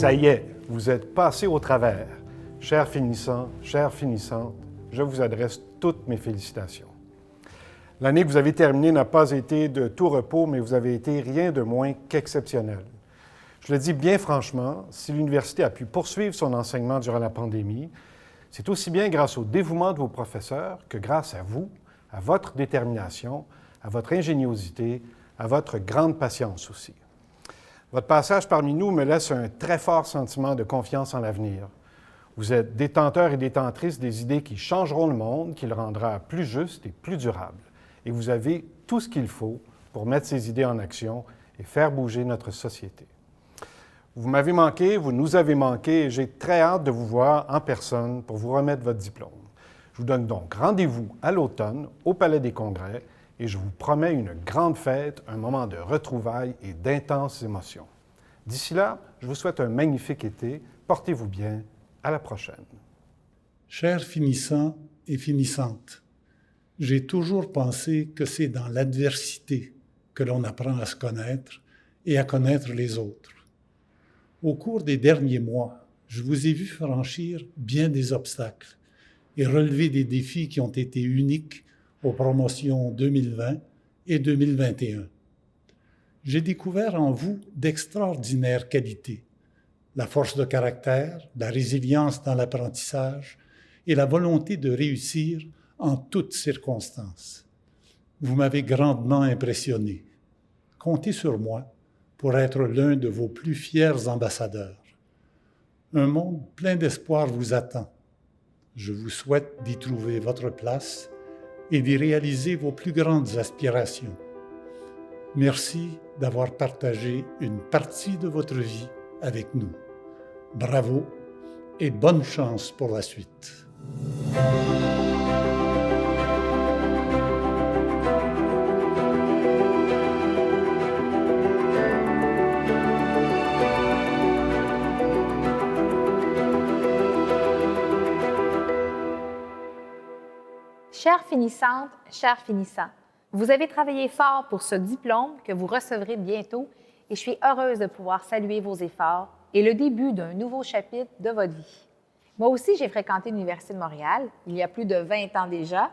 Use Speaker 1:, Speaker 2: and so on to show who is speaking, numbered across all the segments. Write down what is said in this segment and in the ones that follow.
Speaker 1: Ça y est, vous êtes passés au travers. Chers finissants, chères finissantes, je vous adresse toutes mes félicitations. L'année que vous avez terminée n'a pas été de tout repos, mais vous avez été rien de moins qu'exceptionnel. Je le dis bien franchement, si l'université a pu poursuivre son enseignement durant la pandémie, c'est aussi bien grâce au dévouement de vos professeurs que grâce à vous, à votre détermination, à votre ingéniosité, à votre grande patience aussi. Votre passage parmi nous me laisse un très fort sentiment de confiance en l'avenir. Vous êtes détenteurs et détentrices des idées qui changeront le monde, qui le rendra plus juste et plus durable. Et vous avez tout ce qu'il faut pour mettre ces idées en action et faire bouger notre société. Vous m'avez manqué, vous nous avez manqué, et j'ai très hâte de vous voir en personne pour vous remettre votre diplôme. Je vous donne donc rendez-vous à l'automne au Palais des Congrès et je vous promets une grande fête, un moment de retrouvailles et d'intenses émotions. D'ici là, je vous souhaite un magnifique été. Portez-vous bien. À la prochaine.
Speaker 2: Chers finissants et finissantes, j'ai toujours pensé que c'est dans l'adversité que l'on apprend à se connaître et à connaître les autres. Au cours des derniers mois, je vous ai vu franchir bien des obstacles et relever des défis qui ont été uniques aux promotions 2020 et 2021. J'ai découvert en vous d'extraordinaires qualités, la force de caractère, la résilience dans l'apprentissage et la volonté de réussir en toutes circonstances. Vous m'avez grandement impressionné. Comptez sur moi pour être l'un de vos plus fiers ambassadeurs. Un monde plein d'espoir vous attend. Je vous souhaite d'y trouver votre place et d'y réaliser vos plus grandes aspirations. Merci d'avoir partagé une partie de votre vie avec nous. Bravo et bonne chance pour la suite.
Speaker 3: Chères finissantes, chers finissants, vous avez travaillé fort pour ce diplôme que vous recevrez bientôt et je suis heureuse de pouvoir saluer vos efforts et le début d'un nouveau chapitre de votre vie. Moi aussi, j'ai fréquenté l'Université de Montréal il y a plus de 20 ans déjà,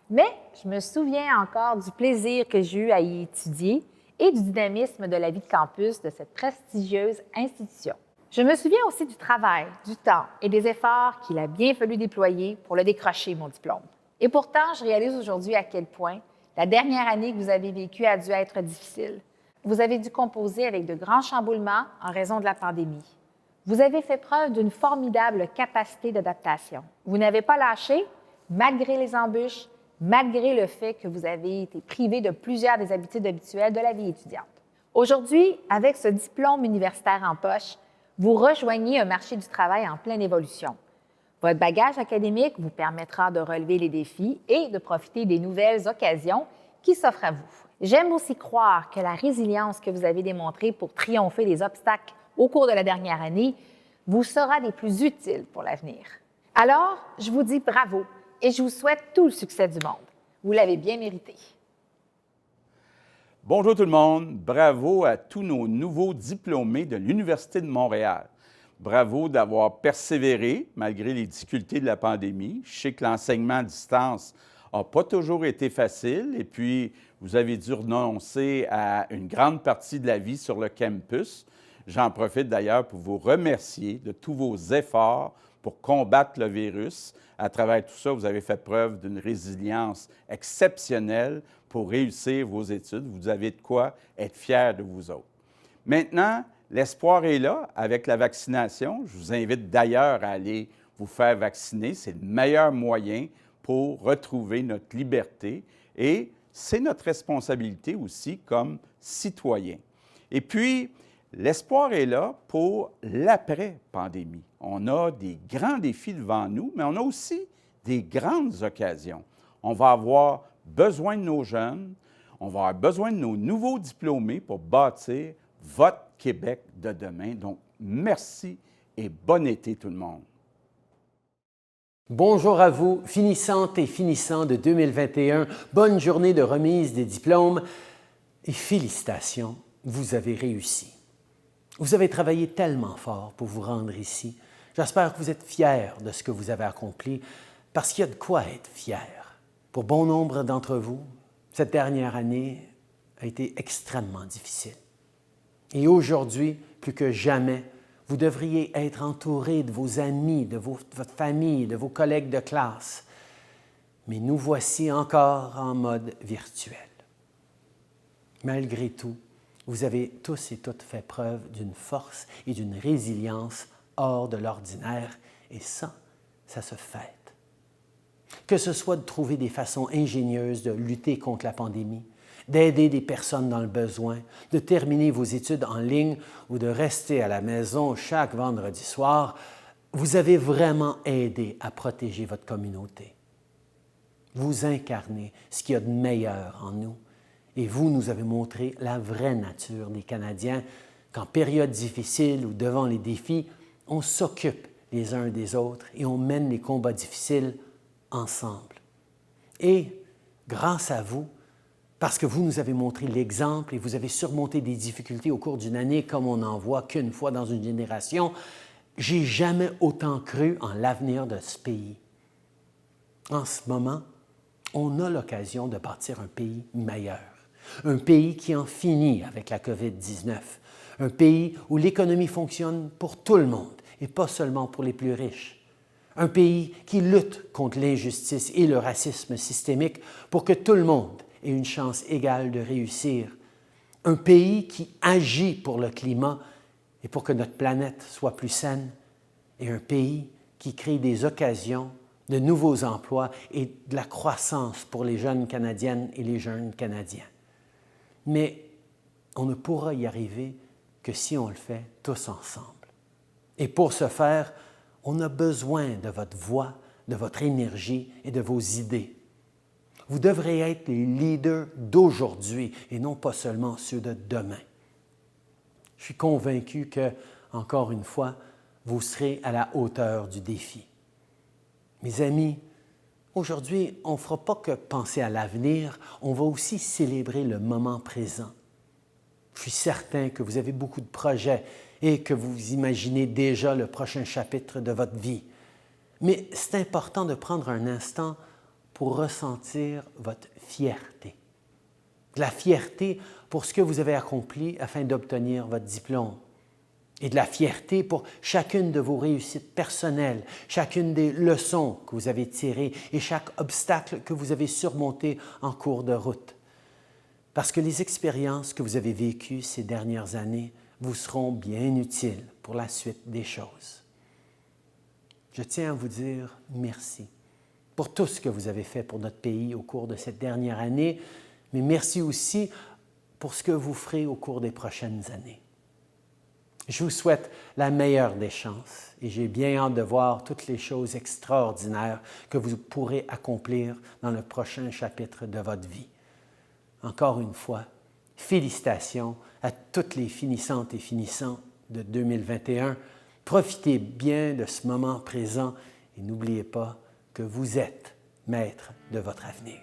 Speaker 3: mais je me souviens encore du plaisir que j'ai eu à y étudier et du dynamisme de la vie de campus de cette prestigieuse institution. Je me souviens aussi du travail, du temps et des efforts qu'il a bien fallu déployer pour le décrocher, mon diplôme. Et pourtant, je réalise aujourd'hui à quel point la dernière année que vous avez vécue a dû être difficile. Vous avez dû composer avec de grands chamboulements en raison de la pandémie. Vous avez fait preuve d'une formidable capacité d'adaptation. Vous n'avez pas lâché, malgré les embûches, malgré le fait que vous avez été privé de plusieurs des habitudes habituelles de la vie étudiante. Aujourd'hui, avec ce diplôme universitaire en poche, vous rejoignez un marché du travail en pleine évolution. Votre bagage académique vous permettra de relever les défis et de profiter des nouvelles occasions qui s'offrent à vous. J'aime aussi croire que la résilience que vous avez démontrée pour triompher des obstacles au cours de la dernière année vous sera des plus utiles pour l'avenir. Alors, je vous dis bravo et je vous souhaite tout le succès du monde. Vous l'avez bien mérité.
Speaker 4: Bonjour tout le monde, bravo à tous nos nouveaux diplômés de l'Université de Montréal. Bravo d'avoir persévéré malgré les difficultés de la pandémie. Je sais que l'enseignement à distance n'a pas toujours été facile et puis vous avez dû renoncer à une grande partie de la vie sur le campus. J'en profite d'ailleurs pour vous remercier de tous vos efforts pour combattre le virus. À travers tout ça, vous avez fait preuve d'une résilience exceptionnelle pour réussir vos études. Vous avez de quoi être fiers de vous autres. Maintenant, l'espoir est là avec la vaccination. Je vous invite d'ailleurs à aller vous faire vacciner. C'est le meilleur moyen pour retrouver notre liberté et c'est notre responsabilité aussi comme citoyens. Et puis, l'espoir est là pour l'après-pandémie. On a des grands défis devant nous, mais on a aussi des grandes occasions. On va avoir besoin de nos jeunes, on va avoir besoin de nos nouveaux diplômés pour bâtir votre Québec de demain. Donc, merci et bon été tout le monde.
Speaker 5: Bonjour à vous, finissantes et finissants de 2021. Bonne journée de remise des diplômes et félicitations, vous avez réussi. Vous avez travaillé tellement fort pour vous rendre ici. J'espère que vous êtes fiers de ce que vous avez accompli, parce qu'il y a de quoi être fier. Pour bon nombre d'entre vous, cette dernière année a été extrêmement difficile. Et aujourd'hui, plus que jamais, vous devriez être entouré de vos amis, de votre famille, de vos collègues de classe. Mais nous voici encore en mode virtuel. Malgré tout, vous avez tous et toutes fait preuve d'une force et d'une résilience hors de l'ordinaire, et ça se fête. Que ce soit de trouver des façons ingénieuses de lutter contre la pandémie, d'aider des personnes dans le besoin, de terminer vos études en ligne ou de rester à la maison chaque vendredi soir, vous avez vraiment aidé à protéger votre communauté. Vous incarnez ce qu'il y a de meilleur en nous et vous nous avez montré la vraie nature des Canadiens qu'en période difficile ou devant les défis, on s'occupe les uns des autres et on mène les combats difficiles ensemble. Et grâce à vous, parce que vous nous avez montré l'exemple et vous avez surmonté des difficultés au cours d'une année comme on n'en voit qu'une fois dans une génération, j'ai jamais autant cru en l'avenir de ce pays. En ce moment, on a l'occasion de bâtir un pays meilleur, un pays qui en finit avec la COVID-19, un pays où l'économie fonctionne pour tout le monde et pas seulement pour les plus riches. Un pays qui lutte contre l'injustice et le racisme systémique pour que tout le monde ait une chance égale de réussir. Un pays qui agit pour le climat et pour que notre planète soit plus saine. Et un pays qui crée des occasions, de nouveaux emplois et de la croissance pour les jeunes Canadiennes et les jeunes Canadiens. Mais on ne pourra y arriver que si on le fait tous ensemble. Et pour ce faire, on a besoin de votre voix, de votre énergie et de vos idées. Vous devrez être les leaders d'aujourd'hui et non pas seulement ceux de demain. Je suis convaincu que, encore une fois, vous serez à la hauteur du défi. Mes amis, aujourd'hui, on ne fera pas que penser à l'avenir, on va aussi célébrer le moment présent. Je suis certain que vous avez beaucoup de projets et que vous imaginez déjà le prochain chapitre de votre vie. Mais c'est important de prendre un instant pour ressentir votre fierté. De la fierté pour ce que vous avez accompli afin d'obtenir votre diplôme. Et de la fierté pour chacune de vos réussites personnelles, chacune des leçons que vous avez tirées et chaque obstacle que vous avez surmonté en cours de route. Parce que les expériences que vous avez vécues ces dernières années vous seront bien utiles pour la suite des choses. Je tiens à vous dire merci pour tout ce que vous avez fait pour notre pays au cours de cette dernière année, mais merci aussi pour ce que vous ferez au cours des prochaines années. Je vous souhaite la meilleure des chances et j'ai bien hâte de voir toutes les choses extraordinaires que vous pourrez accomplir dans le prochain chapitre de votre vie. Encore une fois, félicitations à toutes les finissantes et finissants de 2021. Profitez bien de ce moment présent et n'oubliez pas que vous êtes maître de votre avenir.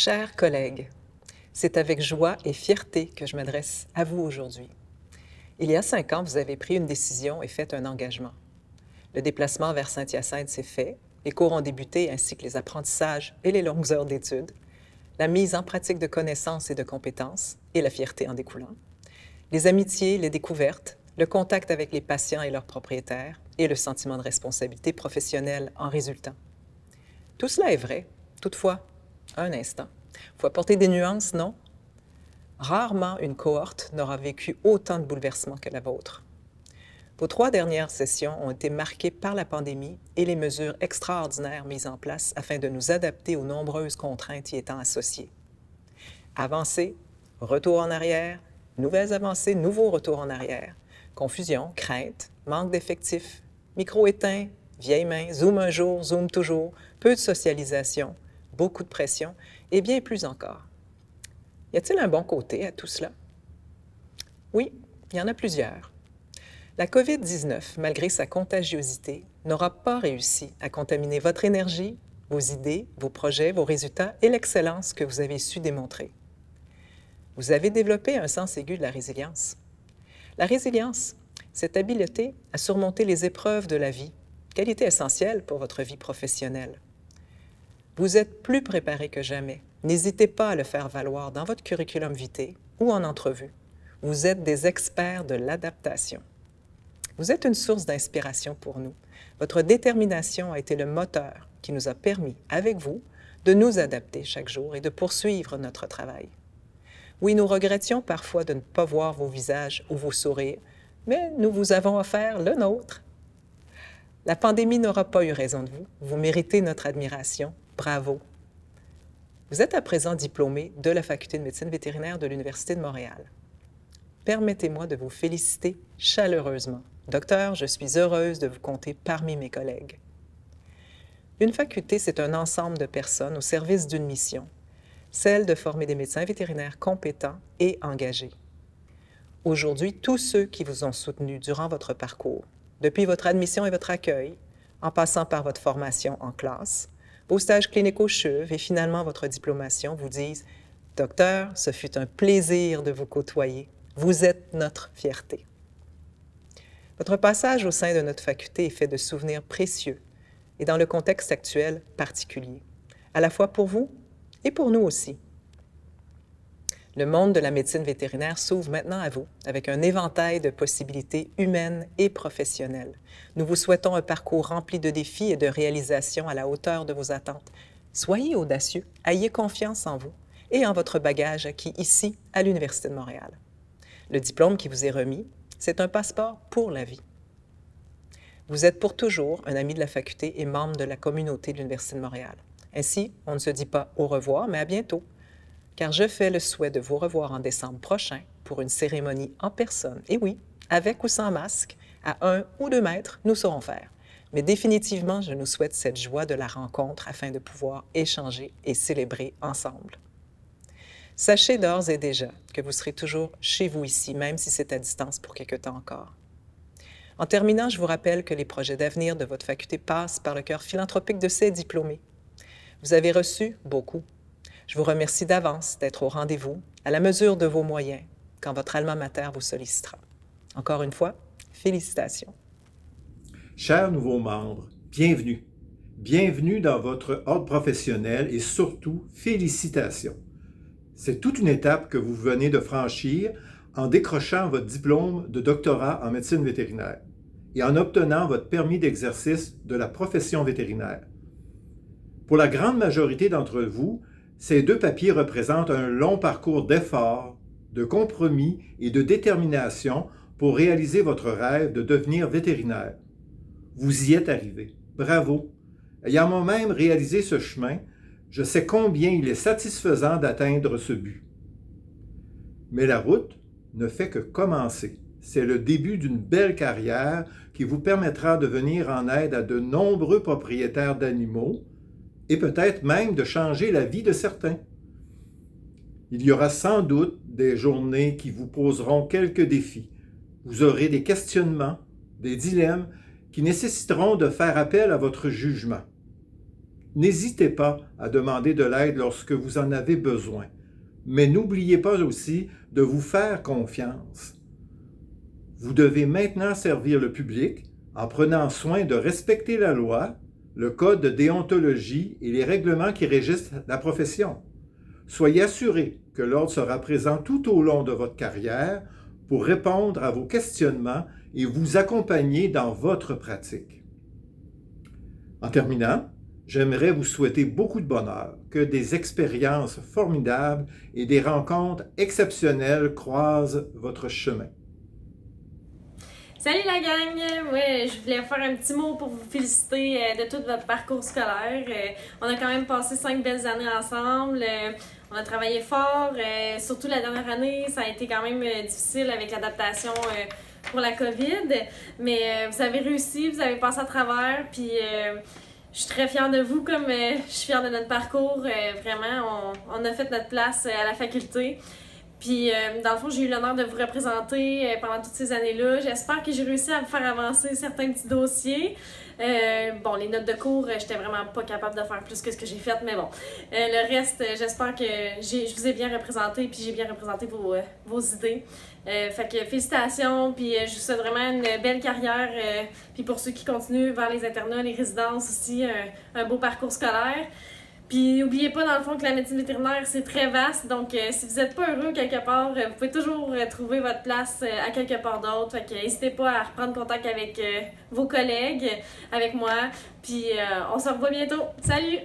Speaker 6: Chers collègues, c'est avec joie et fierté que je m'adresse à vous aujourd'hui. Il y a 5 ans, vous avez pris une décision et fait un engagement. Le déplacement vers Saint-Hyacinthe s'est fait, les cours ont débuté ainsi que les apprentissages et les longues heures d'études, la mise en pratique de connaissances et de compétences et la fierté en découlant, les amitiés, les découvertes, le contact avec les patients et leurs propriétaires et le sentiment de responsabilité professionnelle en résultant. Tout cela est vrai, toutefois, un instant. Il faut apporter des nuances, non? Rarement une cohorte n'aura vécu autant de bouleversements que la vôtre. Vos 3 dernières sessions ont été marquées par la pandémie et les mesures extraordinaires mises en place afin de nous adapter aux nombreuses contraintes y étant associées. Avancées, retour en arrière, nouvelles avancées, nouveaux retours en arrière, confusion, crainte, manque d'effectifs, micro éteint, vieilles mains, Zoom un jour, Zoom toujours, peu de socialisation, beaucoup de pression et bien plus encore. Y a-t-il un bon côté à tout cela? Oui, il y en a plusieurs. La COVID-19, malgré sa contagiosité, n'aura pas réussi à contaminer votre énergie, vos idées, vos projets, vos résultats et l'excellence que vous avez su démontrer. Vous avez développé un sens aigu de la résilience. La résilience, cette habileté à surmonter les épreuves de la vie, qualité essentielle pour votre vie professionnelle. Vous êtes plus préparé que jamais. N'hésitez pas à le faire valoir dans votre curriculum vitae ou en entrevue. Vous êtes des experts de l'adaptation. Vous êtes une source d'inspiration pour nous. Votre détermination a été le moteur qui nous a permis, avec vous, de nous adapter chaque jour et de poursuivre notre travail. Oui, nous regrettions parfois de ne pas voir vos visages ou vos sourires, mais nous vous avons offert le nôtre. La pandémie n'aura pas eu raison de vous. Vous méritez notre admiration. Bravo! Vous êtes à présent diplômé de la Faculté de médecine vétérinaire de l'Université de Montréal. Permettez-moi de vous féliciter chaleureusement. Docteur, je suis heureuse de vous compter parmi mes collègues. Une faculté, c'est un ensemble de personnes au service d'une mission, celle de former des médecins vétérinaires compétents et engagés. Aujourd'hui, tous ceux qui vous ont soutenu durant votre parcours, depuis votre admission et votre accueil, en passant par votre formation en classe, vos stages cliniques au CHUV et finalement votre diplomation vous disent « Docteur, ce fut un plaisir de vous côtoyer. Vous êtes notre fierté. » Votre passage au sein de notre faculté est fait de souvenirs précieux et dans le contexte actuel particulier, à la fois pour vous et pour nous aussi. Le monde de la médecine vétérinaire s'ouvre maintenant à vous avec un éventail de possibilités humaines et professionnelles. Nous vous souhaitons un parcours rempli de défis et de réalisations à la hauteur de vos attentes. Soyez audacieux, ayez confiance en vous et en votre bagage acquis ici à l'Université de Montréal. Le diplôme qui vous est remis, c'est un passeport pour la vie. Vous êtes pour toujours un ami de la faculté et membre de la communauté de l'Université de Montréal. Ainsi, on ne se dit pas au revoir, mais à bientôt, car je fais le souhait de vous revoir en décembre prochain pour une cérémonie en personne. Et oui, avec ou sans masque, à 1 ou 2 mètres, nous saurons faire. Mais définitivement, je nous souhaite cette joie de la rencontre afin de pouvoir échanger et célébrer ensemble. Sachez d'ores et déjà que vous serez toujours chez vous ici, même si c'est à distance pour quelque temps encore. En terminant, je vous rappelle que les projets d'avenir de votre faculté passent par le cœur philanthropique de ses diplômés. Vous avez reçu beaucoup. Je vous remercie d'avance d'être au rendez-vous, à la mesure de vos moyens, quand votre alma mater vous sollicitera. Encore une fois, félicitations.
Speaker 7: Chers nouveaux membres, bienvenue. Bienvenue dans votre ordre professionnel et surtout, félicitations. C'est toute une étape que vous venez de franchir en décrochant votre diplôme de doctorat en médecine vétérinaire et en obtenant votre permis d'exercice de la profession vétérinaire. Pour la grande majorité d'entre vous, ces 2 papiers représentent un long parcours d'efforts, de compromis et de détermination pour réaliser votre rêve de devenir vétérinaire. Vous y êtes arrivé. Bravo! Ayant moi-même réalisé ce chemin, je sais combien il est satisfaisant d'atteindre ce but. Mais la route ne fait que commencer. C'est le début d'une belle carrière qui vous permettra de venir en aide à de nombreux propriétaires d'animaux et peut-être même de changer la vie de certains. Il y aura sans doute des journées qui vous poseront quelques défis. Vous aurez des questionnements, des dilemmes qui nécessiteront de faire appel à votre jugement. N'hésitez pas à demander de l'aide lorsque vous en avez besoin. Mais n'oubliez pas aussi de vous faire confiance. Vous devez maintenant servir le public en prenant soin de respecter la loi, le code de déontologie et les règlements qui régissent la profession. Soyez assurés que l'Ordre sera présent tout au long de votre carrière pour répondre à vos questionnements et vous accompagner dans votre pratique. En terminant, j'aimerais vous souhaiter beaucoup de bonheur, que des expériences formidables et des rencontres exceptionnelles croisent votre chemin.
Speaker 8: Salut la gang! Ouais, je voulais faire un petit mot pour vous féliciter de tout votre parcours scolaire. On a quand même passé 5 belles années ensemble. On a travaillé fort. Surtout la dernière année, ça a été quand même difficile avec l'adaptation pour la COVID. Mais vous avez réussi, vous avez passé à travers. Puis je suis très fière de vous comme je suis fière de notre parcours. Vraiment, on a fait notre place à la faculté. Puis, dans le fond, j'ai eu l'honneur de vous représenter pendant toutes ces années-là. J'espère que j'ai réussi à vous faire avancer certains petits dossiers. Bon, les notes de cours, j'étais vraiment pas capable de faire plus que ce que j'ai fait, mais bon. Le reste, j'espère que je vous ai bien représenté, puis j'ai bien représenté vos idées. Fait que félicitations, puis je vous souhaite vraiment une belle carrière. Puis pour ceux qui continuent vers les internats, les résidences aussi, un beau parcours scolaire. Puis n'oubliez pas, dans le fond, que la médecine vétérinaire, c'est très vaste. Donc, si vous n'êtes pas heureux quelque part, vous pouvez toujours trouver votre place à quelque part d'autre. Fait que n'hésitez pas à reprendre contact avec vos collègues, avec moi. Puis on se revoit bientôt. Salut!